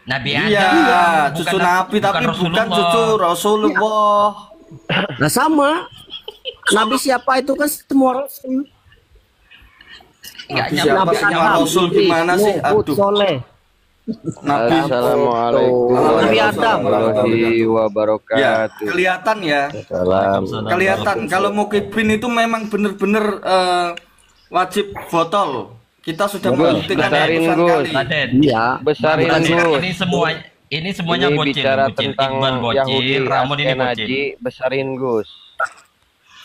Nabi Iya, Adam, cucu Nabi tapi bukan cucu Rasulullah. Nah sama, Nabi siapa itu kan semua Rasul. Nggak Nabi nyambung. siapa semua Rasul gimana sih? Nuh, Aduh. Soleh. Nabi Assalamualaikum Nabi Adam. warahmatullahi ya, wabarakatuh. kelihatan ya. Salam. Kelihatan kalau Mukibin itu memang benar-benar wajib botol. Kita sudah membuktikan besarin, ratusan Gus. kali. Raden, Iya. Besarin Raden, Gus. ini semuanya Ini bocil, bicara bocil. tentang Iqbal bocil, Yahudi Ramon ini bocil. Askenazi, besarin Gus.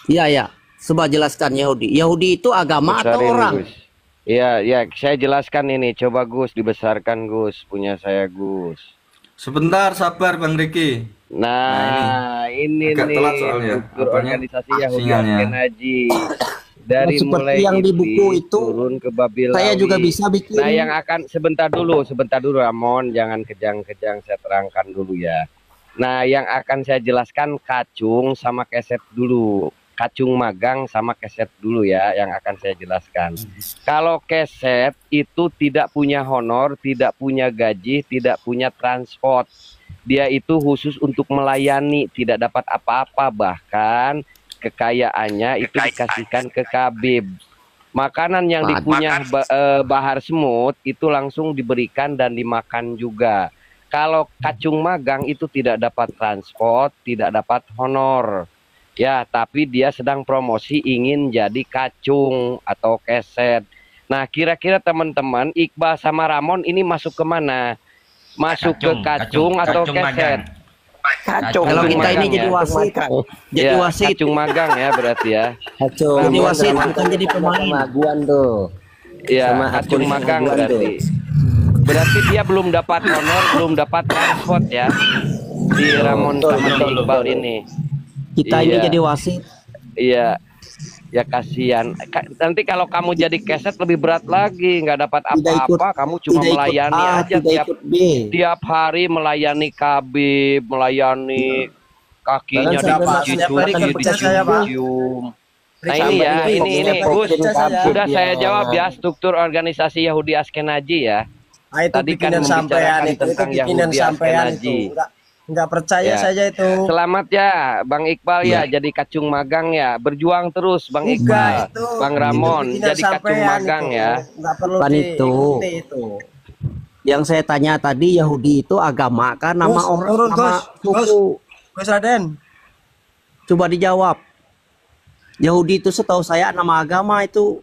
Iya ya. Coba jelaskan Yahudi. Yahudi itu agama atau Besarin orang? Gus. Iya, ya, saya jelaskan ini. Coba Gus dibesarkan Gus, punya saya Gus. Sebentar, sabar Bang Riki. Nah, ini agak nih telat soalnya. struktur Apanya? organisasi Yahudi Sinyalnya. Askenazi. Dari Seperti mulai yang di buku Iblis itu, turun ke Babilawi. Saya juga bisa bikin. Nah, yang akan sebentar dulu Ramon, jangan kejang-kejang, saya terangkan dulu ya. Nah, yang akan saya jelaskan kacung sama keset dulu. Kacung magang sama keset dulu ya yang akan saya jelaskan. Kalau keset itu tidak punya honor, tidak punya gaji, tidak punya transport. Dia itu khusus untuk melayani, tidak dapat apa-apa, bahkan kekayaannya itu dikasihkan ke Kabib. Makanan yang dipunya Bahar Semut itu langsung diberikan dan dimakan juga. Kalau kacung magang itu tidak dapat transport, tidak dapat honor. Ya, tapi dia sedang promosi ingin jadi kacung atau keset. Nah, kira-kira teman-teman Iqbal sama Ramon ini masuk ke mana? Masuk ke kacung atau keset? Kacung. Kalau kita ini jadi wasit. Jadi Ya, wasit. kacung magang ya berarti ya. Kacung. Jadi wasit bukan jadi pemain. Kemaguan tuh. Iya, kacung magang berarti. Berarti dia belum dapat honor, belum dapat transport ya. Di Ramon sama si Iqbal ini. Kita ini Iya. jadi wasit. Iya, ya kasihan. Nanti kalau kamu jadi keset lebih berat lagi, nggak dapat Tidak ikut- apa-apa. Kamu cuma tidak ikut melayani A, aja tidak tiap ikut B. tiap hari melayani Kabib, melayani kakinya dicuci, dicium. Nah ini ya, ini Gus, sudah saya jawab ya struktur organisasi Yahudi Askenazi ya. Ah, itu Tadi kan bikinan sampean membicarakan itu tentang bikinan Yahudi sampean Askenazi. itu. Enggak percaya Ya. saja itu. Selamat ya Bang Iqbal ya jadi kacung magang ya. Berjuang terus Bang Iqbal. Enggak, itu Bang Ramon bikinan jadi kacung sampean magang itu. ya. Enggak perlu Bukan diikuti itu. Yang saya tanya tadi Yahudi itu agama kan nama Gus, orang turun, nama Gus. suku. Gus Raden. Coba dijawab. Yahudi itu setahu saya nama agama itu.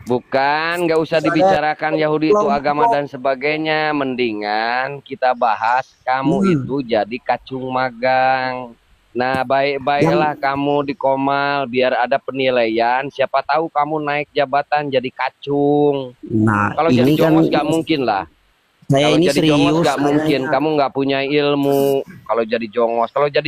Bukan, nggak usah dibicarakan Yahudi itu agama dan sebagainya. Mendingan kita bahas kamu itu jadi kacung magang. Nah, baik-baiklah kamu di Komal biar ada penilaian. Siapa tahu kamu naik jabatan jadi kacung. Nah, Kalau jadi ini kan jongos nggak mungkin lah. saya Kalau ini jadi jongos serius. nggak mungkin. Kamu nggak punya ilmu. Kalau jadi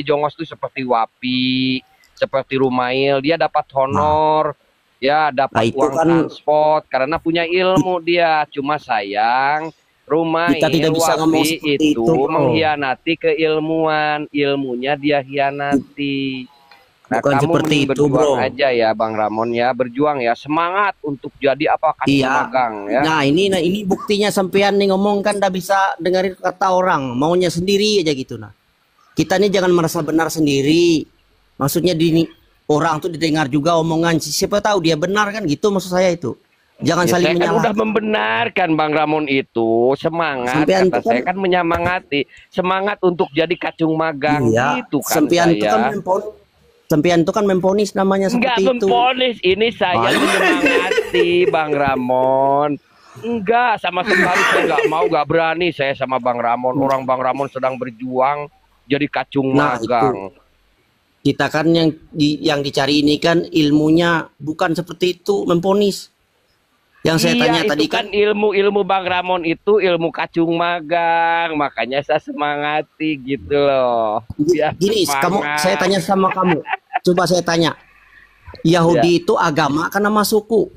jongos, tuh seperti Wapi, seperti Rumail, dia dapat honor, ya dapat itu uang kan- transport karena punya ilmu dia. Cuma sayang Rumail, Kita tidak bisa ngomong Wapi seperti itu itu, bro. mengkhianati keilmuan, ilmunya dia hianati. Nah, Bukan kamu seperti mending itu, berjuang bro. aja ya Bang Ramon ya, berjuang ya, semangat untuk jadi apa kacung Iya. magang ya. Nah ini buktinya sampean nih ngomong kan ndak bisa dengerin kata orang, maunya sendiri aja gitu nah. Kita nih jangan merasa benar sendiri. Maksudnya orang tuh didengar juga omongan siapa tahu dia benar kan gitu maksud saya itu. Jangan Ya, saling saya kan udah menyalahkan. membenarkan Bang Ramon itu semangat, Sampean kata itu saya kan- kan menyemangati semangat untuk jadi kacung magang Iya, gitu kan sempian itu kan saya. sempian itu kan memponis namanya Enggak seperti itu. memponis, ini saya menyemangati Bang Ramon. Enggak, sama sekali saya nggak mau, nggak berani saya sama Bang Ramon. Orang Bang Ramon sedang berjuang jadi kacung Nah, magang. Kita kan yang dicari ini kan ilmunya bukan seperti itu memponis. Yang saya Iya, tanya itu tadi kan ilmu Bang Ramon itu ilmu kacung magang, makanya saya semangati gitu loh. Biar gini, semangat. saya tanya sama kamu. Coba saya tanya. Yahudi itu agama kan nama suku?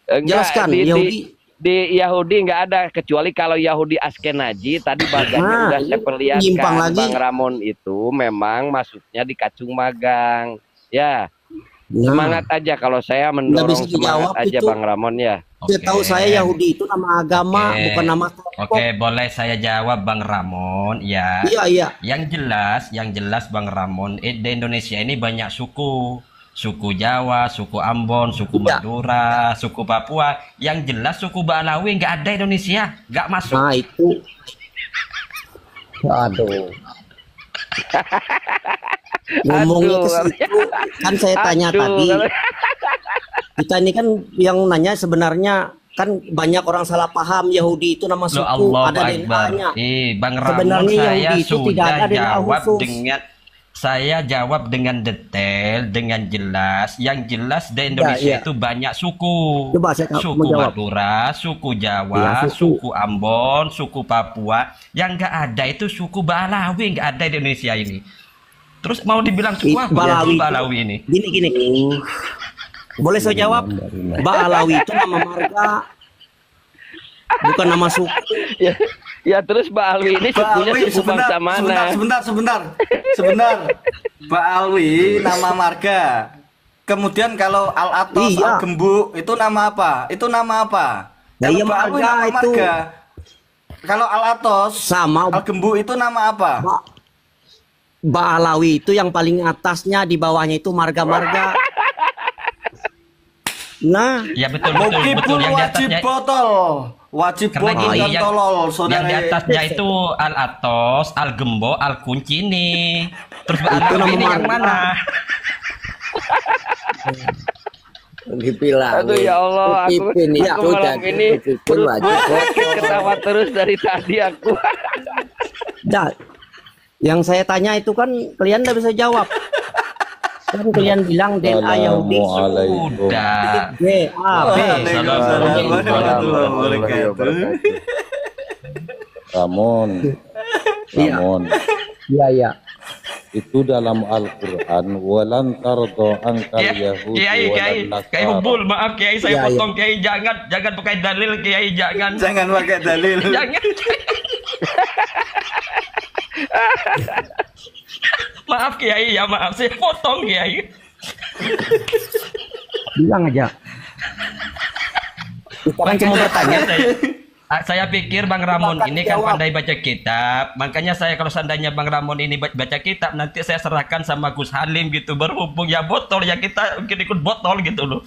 Enggak, Jelaskan, di Yahudi. di Yahudi nggak ada, kecuali kalau Yahudi Askenazi tadi baganya Nah, udah saya ini perlihatkan. nyimpang lagi. Bang Ramon itu memang masuknya di kacung magang. Ya. Nah, Semangat aja, kalau saya nggak mendorong bisa dijawab semangat aja itu. Bang Ramon ya. Setahu saya Yahudi itu nama agama, Oke. bukan nama kelompok. Oke, boleh saya jawab Bang Ramon ya. Iya, iya. Yang jelas Bang Ramon, di Indonesia ini banyak suku. Suku Jawa, suku Ambon, suku Iya. Madura, suku Papua. Yang jelas suku Balawi nggak ada Indonesia, nggak masuk. Nah, itu. Aduh. Ngomongnya ke Aduh. situ, kan saya tanya Aduh, tadi. Kita ini kan yang nanya sebenarnya kan banyak orang salah paham Yahudi itu nama Loh, suku, Allah ada Akbar. DNA-nya. Bang Ramon, Sebenarnya saya Yahudi itu tidak sudah ada DNA jawab khusus. saya jawab dengan detail, dengan jelas. Yang jelas di Indonesia iya. itu banyak suku. Coba saya Suku menjawab. Madura, suku Jawa, Iya, suku. suku Ambon, suku Papua. Yang nggak ada itu suku Balawi, nggak ada di Indonesia ini. Terus mau dibilang suku apa? Balawi, Balawi ini. Gini. Boleh saya jawab? Balawi itu nama marga, bukan nama suku. Ya terus Mbak Alwi ini Mbak sukunya Alwi, suku bangsa mana? sebentar. Mbak Alwi nama marga. Kemudian kalau Al Atos, Iya. Al Gembuk itu nama apa? Itu nama apa? Nah, Kalau iya, Mbak Alwi marga nama itu. marga. Kalau Al Atos, Sama Al Gembuk itu nama apa? Balawi itu yang paling atasnya, di bawahnya itu marga-marga. Nah, Ya betul betul betul. Mukibul Yang di wajib atasnya botol. Wajib karena botol gini, dan tolol, yang saudara. di atasnya itu Al Atos, Al Gembo, Al Kuncini. Terus Al Itu Alawi nama ini yang marga. mana? dibilang. Aduh ya Allah, aku Iya, malam ini Pipin wajib. sakit ketawa terus dari tadi aku. Dah, yang saya tanya itu kan kalian udah bisa jawab. Kan kalian bilang DNA Yahudi. Assalamualaikum. Udah. B, A, B. Waalaikumsalam warahmatullahi wabarakatuh. Ramon, Iya. Ramon, Iya. itu dalam Al-Quran, walan tardo angkal Yahudi Kiai, walan Kiai Nasara. Bubul, maaf Kiai saya Iya, potong Kiai, jangan pakai dalil Kiai, jangan. Jangan pakai dalil. Jangan. Maaf Kiai ya, maaf saya potong Kiai. Bilang aja. Kita kan cuma bertanya. Saya pikir Bang Ramon Silakan ini kan jawab. pandai baca kitab, makanya saya kalau seandainya Bang Ramon ini baca kitab, nanti saya serahkan sama Gus Halim gitu, berhubung ya botol ya kita mungkin ikut botol gitu loh.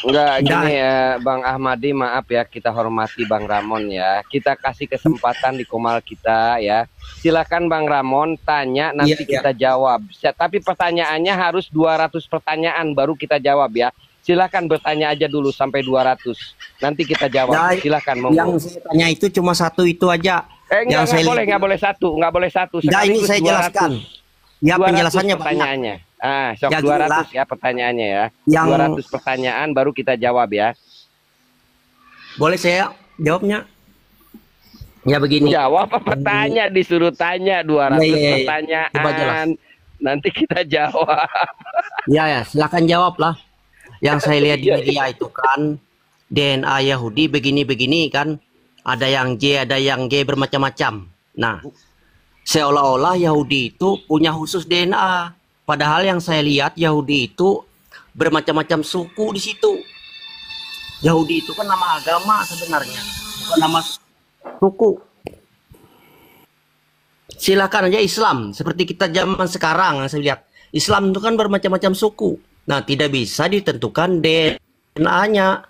Enggak gini ya Bang Ahmadi, maaf ya, kita hormati Bang Ramon ya. Kita kasih kesempatan di Komal kita ya. Silakan Bang Ramon tanya, nanti Iya, kita jawab. Tapi pertanyaannya harus 200 pertanyaan baru kita jawab ya. Silakan bertanya aja dulu sampai 200. Nanti kita jawab. Nah, Silakan Yang monggo. saya tanya itu cuma satu itu aja. Enggak saya boleh, lihat- enggak boleh satu. Enggak, ini Sekaligus saya 200. jelaskan. Ya 200 penjelasannya banyak. pertanyaannya. Sok Ya, 200 ginilah. ya pertanyaannya ya. Yang 200 pertanyaan baru kita jawab ya. boleh saya jawabnya? Ya begini. Jawab apa tanya, disuruh tanya 200 Iya. pertanyaan. Coba jelas. Nanti kita jawab. Ya, silakan jawab lah. Yang saya lihat di Iya, media itu kan DNA Yahudi begini-begini kan. Ada yang J, ada yang G, bermacam-macam. Nah, seolah-olah Yahudi itu punya khusus DNA. Padahal yang saya lihat Yahudi itu bermacam-macam suku di situ. Yahudi itu kan nama agama sebenarnya, bukan nama suku. Silakan aja Islam, seperti kita zaman sekarang saya lihat. Islam itu kan bermacam-macam suku. Nah, tidak bisa ditentukan DNA-nya.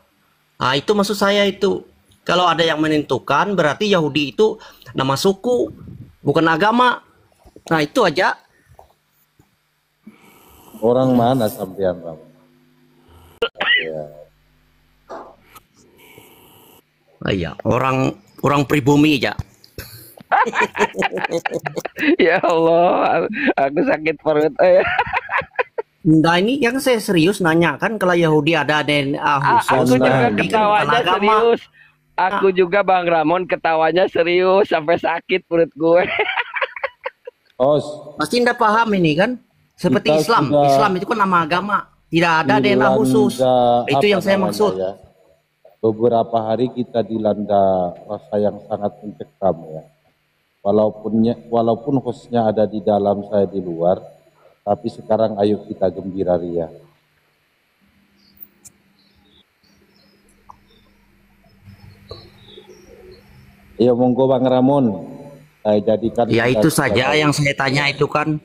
Nah, itu maksud saya itu. Kalau ada yang menentukan berarti Yahudi itu nama suku, bukan agama. Nah, itu aja. Orang mana sampean, Ramon? Ya. Iya, orang pribumi aja. Ya Allah, aku sakit perut. Nah, ini yang saya serius nanya kan, kalau Yahudi ada DNA Aku khusus. juga berarti kan bukan ketawanya agama. serius. Aku juga Bang Ramon ketawanya serius sampai sakit perut gue. Os, Pasti Anda paham ini kan? Seperti Kita Islam. sudah Islam itu kan nama agama. Tidak ada DNA khusus. dilanda, Itu yang apa saya namanya maksud. ya, beberapa hari kita dilanda rasa yang sangat mencekam ya. Walaupun hostnya ada di dalam, saya di luar, tapi sekarang ayo kita gembira ria. Ya monggo Bang Ramon, saya jadikan. Ya itu saja yang saya tanya itu kan.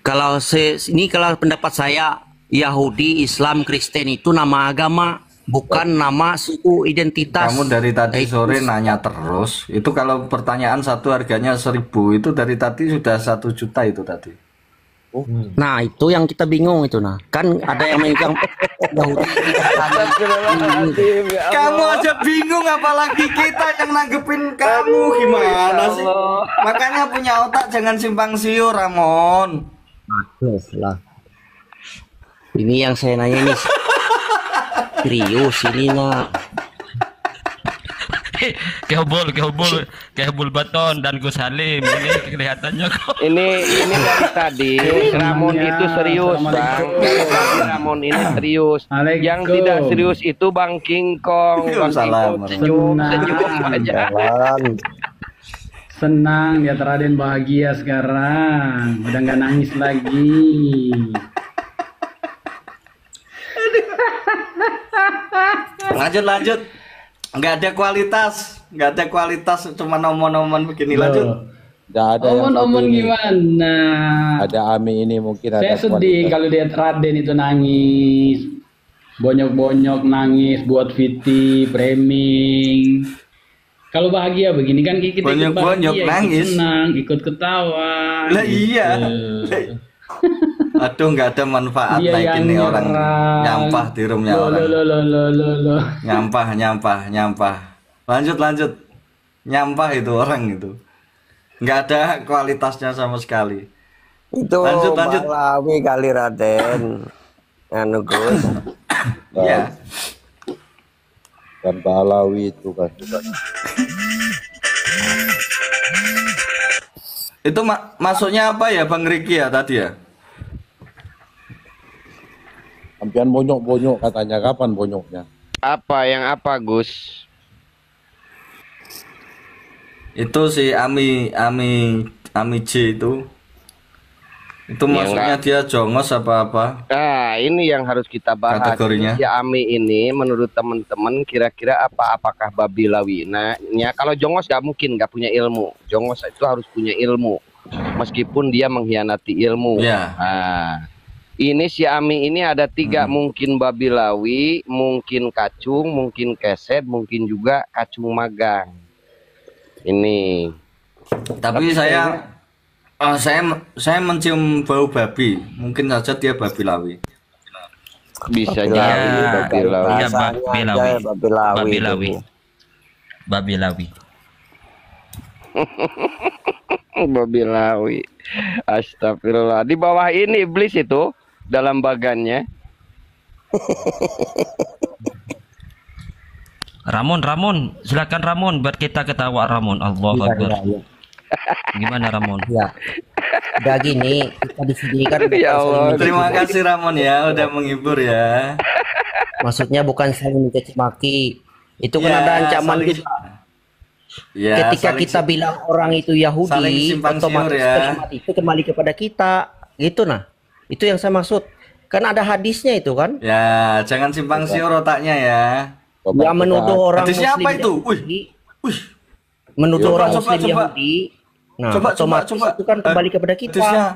Kalau ini kalau pendapat saya Yahudi, Islam, Kristen itu nama agama, bukan nama suku identitas. Kamu dari tadi Itu sore nanya terus. Itu kalau pertanyaan satu harganya 1.000, itu dari tadi sudah 1 juta itu tadi. Nah itu yang kita bingung itu nah. Kan ada yang megang Yahudi. Kamu aja bingung apalagi kita yang nanggepin kamu gimana sih? Makanya punya otak jangan simpang siur, Ramon. Bagus lah. Ini yang saya nanya ini serius ini nah. Kehubul Baton dan Gus Halim ini kelihatannya kok. Ini dari tadi Ramon itu serius Bang. Dari tadi Ramon ini serius. Yang tidak serius itu Bang King Kong. Bang King Kong senyum aja. Senang lihat Raden bahagia sekarang, udah nggak nangis lagi. Lanjut. Nggak ada kualitas, cuma omon-omon begini. Lanjut. Nggak ada yang Omon-omon seperti ini. gimana? Ada Ami ini mungkin ada. Saya sedih kalau lihat Raden itu nangis, bonyok-bonyok nangis buat Viti framing. Kalau bahagia begini kan kita ikut Bonyok-bonyok bahagia, nangis. ikut senang, ikut ketawa. Lah iya. Aduh, nggak ada manfaat Dia naik yang ini orang nyerang. nyampah di roomnya orang. Lo. Nyampah. Lanjut. Nyampah itu orang itu. Nggak ada kualitasnya sama sekali. Itu Lanjut. Malawi kali Raden. Anu Gus. Ya. Dan Balawi itu kan. Itu masuknya apa ya Bang Riki ya tadi ya? Sampian bonyok-bonyok katanya, kapan bonyoknya? Yang apa Gus? Itu si Ami J itu. Itu Ya, maksudnya dia jongos apa-apa? Nah, ini yang harus kita bahas. Kategorinya. Si Ami ini menurut teman-teman kira-kira apakah babi lawi? Nah, kalau jongos nggak mungkin nggak punya ilmu. Jongos itu harus punya ilmu. Meskipun dia mengkhianati ilmu. Ya. Nah, ini si Ami ini ada 3, mungkin babi lawi, mungkin kacung, mungkin keset, mungkin juga kacung magang. Ini. Tapi saya mencium bau babi. Mungkin saja dia babi lawi. Bisa Babi jadi lawi, babi lawi. Iya, Bahasanya aja Babi Lawi. Babi Lawi. Babi lawi. Astagfirullah. Di bawah ini iblis itu dalam bagannya. Ramon, silakan Ramon, buat kita ketawa Ramon. Allahu Akbar. Gimana Ramon? Ya. Udah gini, kita di sini kan Ya Allah. Terima kasih Ramon ya udah menghibur ya. maksudnya bukan saling mencaci maki. Itu kan Ya, ada ancaman saling- juga. Ya, Ketika saling kita bilang orang itu saling Yahudi, simpang otomatis siur ya. kalimat itu kembali kepada kita. Gitu nah. Itu yang saya maksud. Kan ada hadisnya itu kan. Ya, jangan simpang siur otaknya ya. Coba Yang menuduh orang Hadisnya muslim apa itu? Yahudi, Wih, menuduh Coba, orang coba, muslim coba. Yahudi. Nah, otomatis coba. itu kan kembali kepada kita. Hadisnya.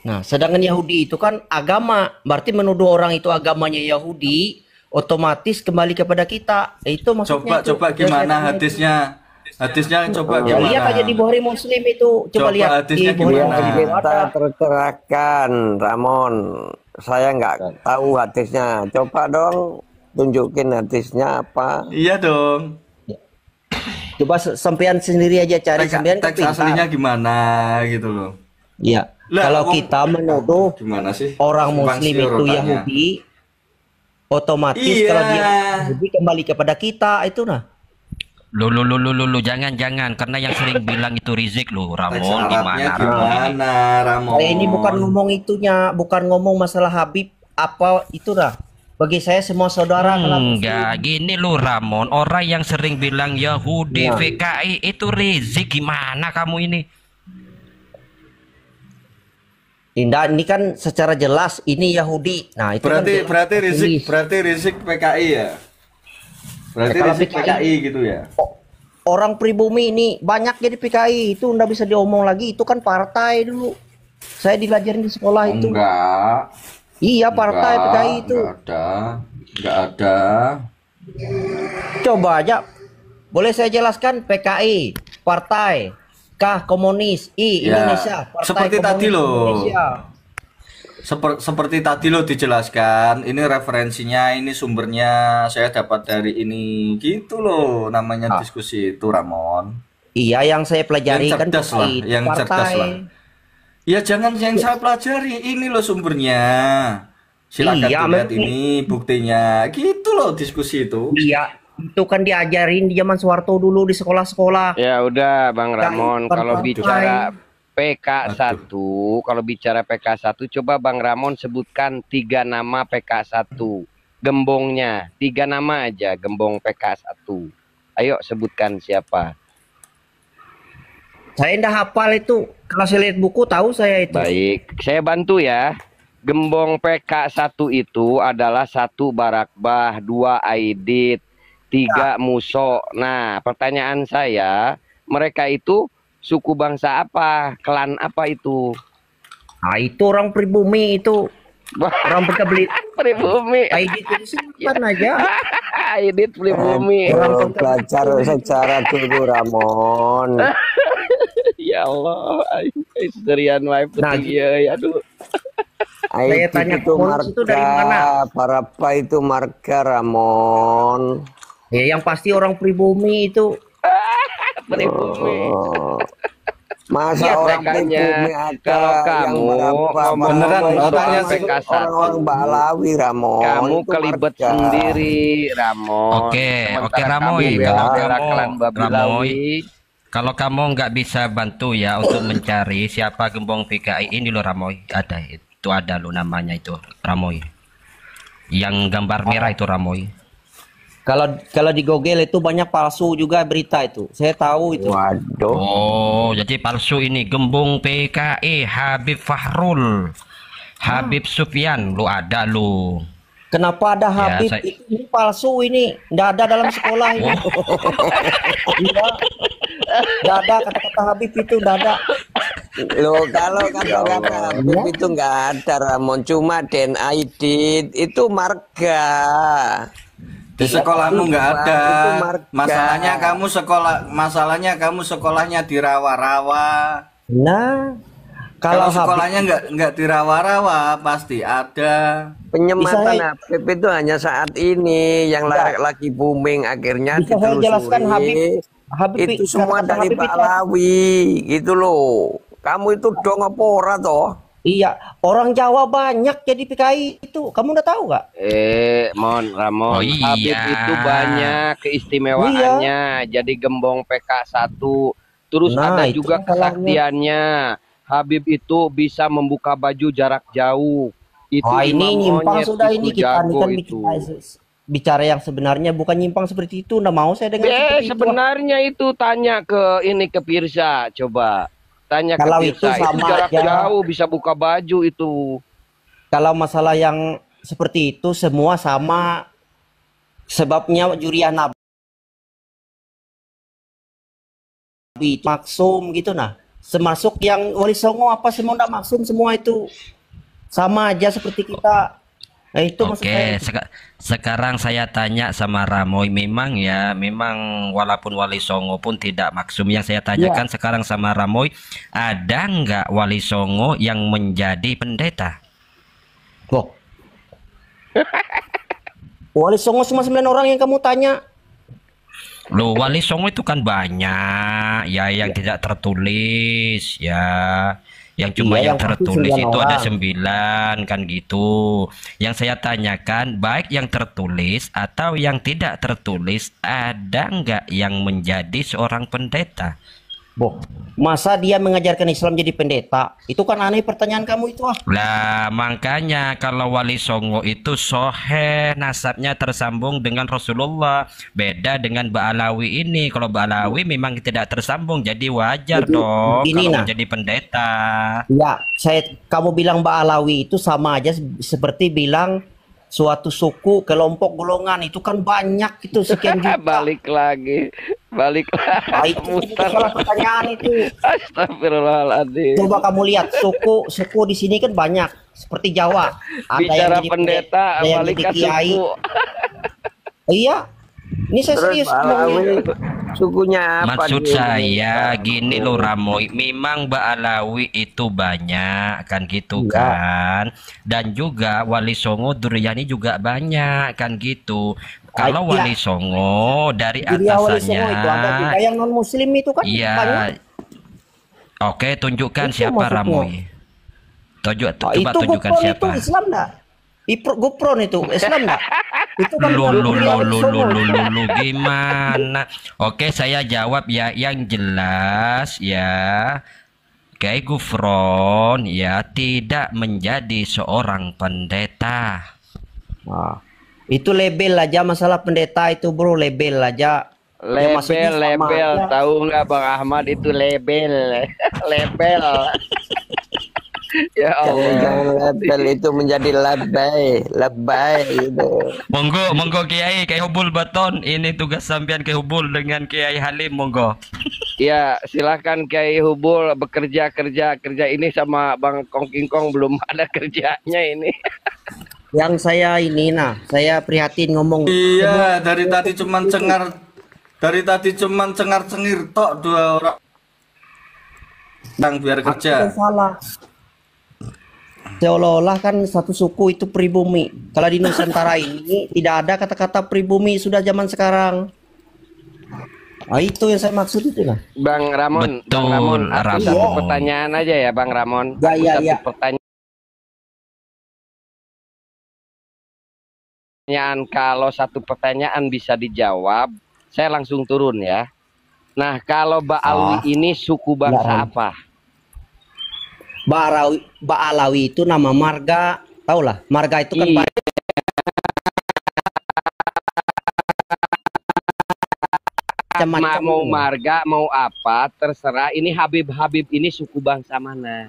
Nah, sedangkan Yahudi itu kan agama, berarti menuduh orang itu agamanya Yahudi, otomatis kembali kepada kita. Itu maksudnya. Coba gimana hadisnya? Hadisnya coba Ya, gimana? lihat aja di Bukhari Muslim itu. Coba Coba lihat hadisnya di Bukhari gimana? Muslim Kita ada. tercerahkan, Ramon. Saya nggak tahu hadisnya. Coba dong tunjukin hadisnya apa. Iya dong. Coba sampean sendiri aja cari, sampean kan Teks aslinya pintar. gimana gitu loh. Iya. Lah, Kalau wong- kita menuduh Gimana sih? orang Simpang Muslim siur itu otaknya. Yahudi, otomatis Iya. kalau dia Yahudi kembali kepada kita itu nah. Lu, jangan, karena yang sering bilang itu Rizik lo, Teks Ramon Arabnya gimana Ramon? gimana, Ramon? Saya ini bukan ngomong itunya, bukan ngomong masalah Habib apa itu dah. Bagi saya semua saudara kalau Enggak, gini lu Ramon, orang yang sering bilang Yahudi, Ya. VKI itu Rizik, gimana kamu ini? Indah ini kan secara jelas ini Yahudi. Nah, itu Berarti kan jelas Rizik tulis. berarti Rizik PKI ya. Berarti kalau listrik PKI gitu ya. Orang pribumi ini banyak jadi PKI itu nggak bisa diomong lagi, itu kan partai dulu. Saya dilajarin di sekolah itu. Enggak. Iya, partai PKI itu. Enggak ada. Coba aja. Boleh saya jelaskan PKI, partai, K komunis, I Ya, Indonesia, partai seperti komunis tadi loh. Indonesia. Seperti tadi lo dijelaskan, ini referensinya, ini sumbernya saya dapat dari ini, gitu loh namanya diskusi itu, Ramon. Iya, yang saya pelajari Yang kan cerdas lah, PKI, yang partai. cerdas lah. Ya jangan yang saya pelajari, ini loh sumbernya. Silakan Iya, dilihat memang. ini buktinya, gitu loh diskusi itu. Iya, itu kan diajarin di zaman Soeharto dulu di sekolah-sekolah. Ya udah Bang Ramon, kalau partai. bicara PK1, kalau bicara PK1, coba Bang Ramon sebutkan 3 nama PK1. Gembongnya, 3 nama aja gembong PK1. Ayo sebutkan siapa. Saya ndak hafal itu. Kalau saya lihat buku tahu saya itu. Baik, saya bantu ya. Gembong PK1 itu adalah 1 Barakbah, 2 Aidit, 3 Muso. Nah, pertanyaan saya, mereka itu suku bangsa apa? Klan apa itu? Nah, itu orang pribumi itu. Orang beli Pribumi. ID itu simpan aja. Aidit pribumi. Belajar secara dulu Ramon. Ya Allah, istrian wae Nah, putih ya, aduh. Saya tanya itu komunis itu dari mana? marga, Parapa itu marga Ramon. Ya, yang pasti orang pribumi itu. Pribumi. Oh. Masa Iya, orang makanya pribumi ada kalau yang kamu berapa beneran, makanya PK1, orang Balawi Ramon. kamu itu kelibet marga. sendiri, Ramon. Oke, Sementara oke, Ramoy. kamu Kalau bela-bela kamu, klan Babilawi. Kalau kamu nggak bisa bantu ya untuk mencari siapa gembong PKI ini loh, Ramoy. Ada, itu ada loh namanya itu, Ramoy. Yang gambar merah itu, Ramoy. Kalau di Google itu banyak palsu juga berita itu. Saya tahu itu. Waduh. Oh, jadi palsu ini gembong PKI Habib Fahrul, Habib Sufyan, lu ada lu. Kenapa ada Ya, Habib? saya- Ini palsu ini. Nggak ada dalam sekolah ini. Iya. Nggak ada kata-kata Habib itu, nggak ada. Loh, kalau kata-kata Habib itu nggak ada Ramon, cuma DNA itu marga. Di sekolahmu nggak ada. Itu marga. Masalahnya kamu sekolahnya di rawa-rawa. Nah, Kalau kalau Habib sekolahnya nggak di rawa-rawa pasti ada. Penyematan Bisa Habib itu hanya saat ini yang lagi booming, akhirnya Bisa saya jelaskan Habib itu semua kata-kata dari Habib itu. Balawi gitu loh. Kamu itu dong apa ora toh? Iya, orang Jawa banyak jadi PKI itu. Kamu udah tahu nggak? Ramon, Oh, iya. Habib itu banyak keistimewaannya. Jadi gembong PK1. Terus Nah, ada itu juga masalahnya. kesaktiannya. Habib itu bisa membuka baju jarak jauh. Itu Wah, ini Imam nyimpang Monyet sudah itu ini kita ini jago kan itu. bicara yang sebenarnya, bukan nyimpang seperti itu. Nggak mau saya dengar seperti itu. Sebenarnya itu tanya ke Pirsa, coba. Tanya Kalau ke itu Pirsa, itu sama jarak aja. jauh bisa buka baju itu. Kalau masalah yang seperti itu semua sama, sebabnya juriah Nabi itu maksum gitu nah. Semasuk yang Wali Songo apa semua ndak maksum, semua itu sama aja seperti kita. Nah, itu maksud saya. Oke, sekarang saya tanya sama Ramoy, memang walaupun Wali Songo pun tidak maksum. Yang saya tanyakan sekarang sama Ramoy, ada nggak Wali Songo yang menjadi pendeta? Loh. Wali Songo cuma 9 orang yang kamu tanya. Loh, Wali Songo itu kan banyak ya, yang tidak tertulis ya. Yang cuma Iya, yang yang pasti tertulis 9 itu ada orang. 9 kan gitu. Yang saya tanyakan, baik yang tertulis atau yang tidak tertulis, ada nggak yang menjadi seorang pendeta? Boh, masa dia mengajarkan Islam jadi pendeta? Itu kan aneh pertanyaan kamu itu ah. Lah makanya kalau Wali Songo itu soheh, nasabnya tersambung dengan Rasulullah. Beda dengan Ba'alawi ini. Kalau Ba'alawi memang tidak tersambung, jadi wajar Jadi, dong begini, kalau nah. menjadi pendeta. Ya, kamu bilang Ba'alawi itu sama aja seperti bilang suatu suku, kelompok, golongan itu kan banyak itu sekian juta. Balik lagi. Nah, itu salah pertanyaan itu. Astagfirullahaladzim. Coba kamu lihat suku di sini kan banyak seperti Jawa. Ada Bicara yang jadi pendeta, ada yang balik jadi ke kiai. suku. Iya. Ini saya Terus serius Alawi ngomongnya. sukunya apa? Maksud dia? saya gini loh Ramoy, memang Ba'alawi itu banyak kan gitu Iya. kan, dan juga Wali Songo Duryani juga banyak kan gitu. Kalau Iya. Wali Songo dari Jadi Wali atasannya, Songo itu ada juga yang non muslim itu kan iya. banyak. Oke, tunjukkan Itu siapa maksudnya. Ramoy. Coba itu tunjukkan Gupron siapa. itu Islam enggak? Gupron itu Islam enggak? Itu kan Lu Wali Songo. gimana? Oke, saya jawab ya yang jelas ya. Kiai Gufron ya tidak menjadi seorang pendeta. Nah, itu label aja masalah pendeta itu bro, label aja. Ya, maksudnya sama Label, aja. tahu nggak Bang Ahmad itu label, label. Ya Allah. Jangan label itu menjadi lebay gitu. Monggo Kiai Hubul Baton, ini tugas sampean Kiai Hubul dengan Kiai Halim, monggo. Ya, silakan Kiai Hubul bekerja kerja ini sama Bang Kong King Kong belum ada kerjanya ini. Yang saya ini saya prihatin ngomong. Iya, dari tadi cuman cengar-cengir tok dua orang. Bang biar kerja. Itu salah. Seolah-olah kan satu suku itu pribumi. Kalau di Nusantara ini tidak ada kata-kata pribumi sudah zaman sekarang. Nah, itu yang saya maksud itu lah. Bang Ramon, Betul, Bang Ramon, aku Ramon. satu pertanyaan aja ya Bang Ramon. Ya, Aku ya, satu ya. pertanyaan, kalau satu pertanyaan bisa dijawab, saya langsung turun ya. Nah, kalau Ba'alawi ini suku bangsa Ya, apa? Ba'alawi itu nama marga, tau lah. Marga itu kan Iya. macam-macam. Mau marga, mau apa, terserah. Ini Habib ini suku bangsa mana?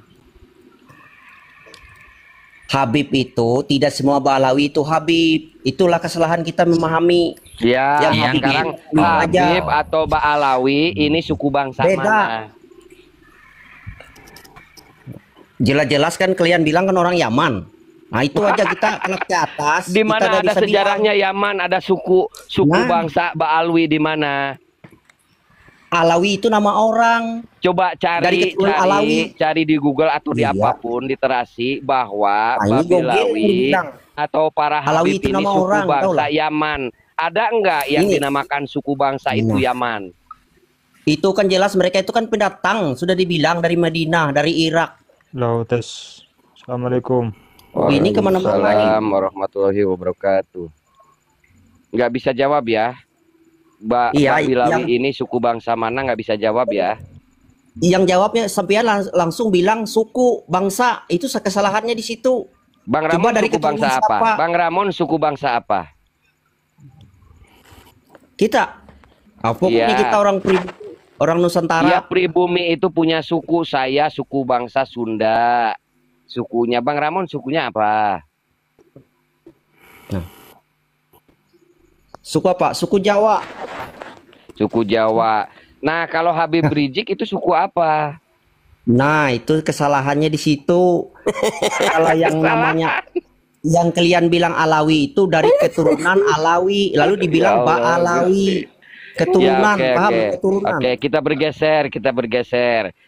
Habib itu tidak semua Ba'alawi itu Habib. Itulah kesalahan kita memahami. Ya, Yang Habib sekarang itu aja. Habib atau Ba'alawi ini suku bangsa Beda. mana? Jelas-jelas kan kalian bilang kan orang Yaman. Nah itu aja kita kelak ke atas. Di kita mana nggak ada bisa sejarahnya Yaman, ada suku Nah. bangsa Ba'alawi di mana? bilang Alawi itu nama orang. Coba Dari keturunan Alawi. cari di Google atau di Iya. apapun literasi bahwa Nah, ini Google yang Babilawi bilang. atau para Alawi Habib itu ini nama suku orang, tahu bangsa lah. Yaman. Ada enggak yang Ini. dinamakan suku bangsa itu Nah. Yaman? Itu kan jelas mereka itu kan pendatang. Sudah dibilang dari Madinah, dari Irak. Halo, tes. Assalamualaikum. Ini kemana-mana. Waalaikumsalam warahmatullahi wabarakatuh. Nggak bisa jawab ya. Iya, Babilawi ini suku bangsa mana nggak bisa jawab ya. Yang jawabnya sampean langsung bilang suku, bangsa. Itu kesalahannya di situ. Bang Coba Ramon dari suku bangsa keturunan apa? siapa? Bang Ramon suku bangsa apa? Kita. Pokoknya Iya. kita orang pribumi, orang Ya Nusantara. pribumi itu punya suku, saya suku bangsa Sunda. Sukunya Bang Ramon sukunya apa? Suku apa? Suku Jawa. Suku Jawa. Nah, kalau Habib Rizik itu suku apa? Nah, itu kesalahannya di situ. Kalau yang namanya yang kalian bilang Alawi itu dari keturunan Alawi, lalu dibilang Ya Allah, Ba'alawi. Keturunan, Ya, paham? Keturunan. Oke, kita bergeser.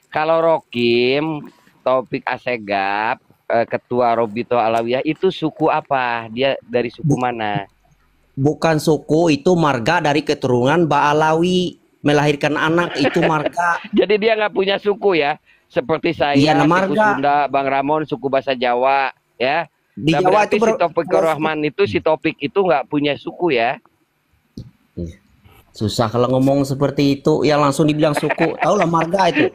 Kalau Rokim, Taufik Asegaf, Ketua Robito Alawiyah itu suku apa? Dia dari suku mana? Bukan suku, itu marga dari keturunan Ba'alawi. Melahirkan anak itu marga. Jadi dia nggak punya suku ya? Seperti saya, Iya, suku marga. Sunda, Bang Ramon, suku bahasa Jawa, ya. Di Nah, Jawa berarti itu si Taufik Rahman itu, si Taufik itu nggak punya suku ya? susah kalau ngomong seperti itu, ya langsung dibilang suku. Tahu lah marga itu.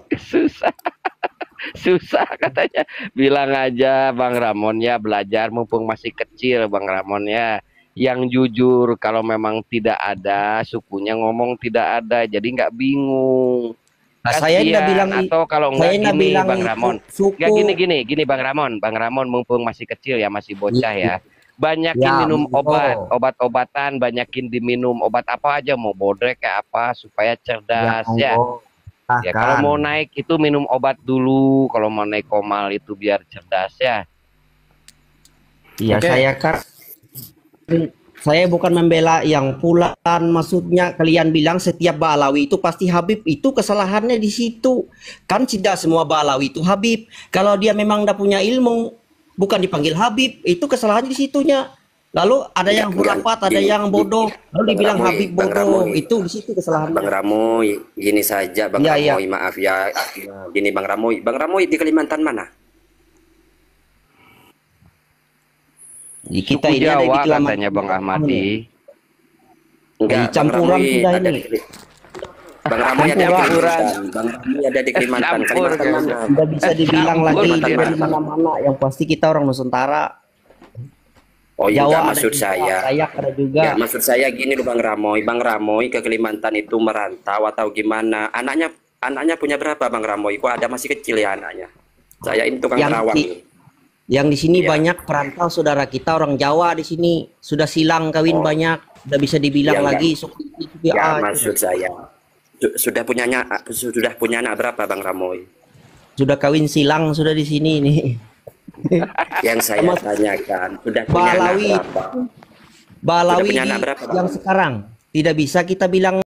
Susah katanya. Bilang aja Bang Ramon ya, belajar mumpung masih kecil Bang Ramon ya. Yang jujur, kalau memang tidak ada sukunya ngomong tidak ada, jadi nggak bingung. Nah, saya nggak Kasihan. bilang Atau kalau saya nggak nggak gini bilang Bang itu Ramon. suku. Nggak gini Bang Ramon mumpung masih kecil ya, masih bocah ya. banyakin Ya, minum monggo. obat-obatan, banyakin diminum obat apa aja, mau bodrek kayak apa supaya cerdas ya. monggo. Ya kalau mau naik itu minum obat dulu, kalau mau naik komal itu biar cerdas ya. Iya, Oke. saya bukan membela yang Fulan, maksudnya kalian bilang setiap Balawi itu pasti Habib, itu kesalahannya di situ. Kan tidak semua Balawi itu Habib. Kalau dia memang tidak punya ilmu, bukan dipanggil Habib, itu kesalahannya di situnya. Lalu ada yang hurafat, ada yang bodoh, lalu dibilang Ramoy, Habib Bang bodoh, Ramoy. itu di situ kesalahannya. Bang Ramoy, gini saja Bang Iya, iya. Ramoy, maaf ya. Gini Bang Ramoy di Kalimantan mana? Di kita Suku ini ada di Jawa Kalimantan. katanya Bang Ahmadi. Enggak, Bang campuran Ramoy sudah ada ini. Bang Ramoy ada di Campuran. Kalimantan. Bang Ramoy ada di Kalimantan. Campur, Kalimantan kan? mana? Tidak bisa dibilang Campur, lagi Kalimantan dari mana? mana-mana. Yang pasti kita orang Nusantara. Oh iya, Jawa ada maksud juga, saya. Dayak ada juga. Ya, maksud saya gini loh Bang Ramoy. Bang Ramoy ke Kalimantan itu merantau atau gimana? Anaknya punya berapa Bang Ramoy? Kok ada masih kecil ya anaknya? Saya ini tukang Yang terawang di- nih. Yang di sini Iya. banyak perantau saudara kita orang Jawa di sini sudah silang kawin Oh. banyak, udah bisa dibilang Ya, lagi Ya, maksud saya. Sudah punya anak berapa Bang Ramoy? sudah kawin silang sudah di sini nih. Yang saya Sama- tanyakan, sudah punya anak Balawi, berapa? Balawi punya anak berapa, Bang? yang sekarang tidak bisa kita bilang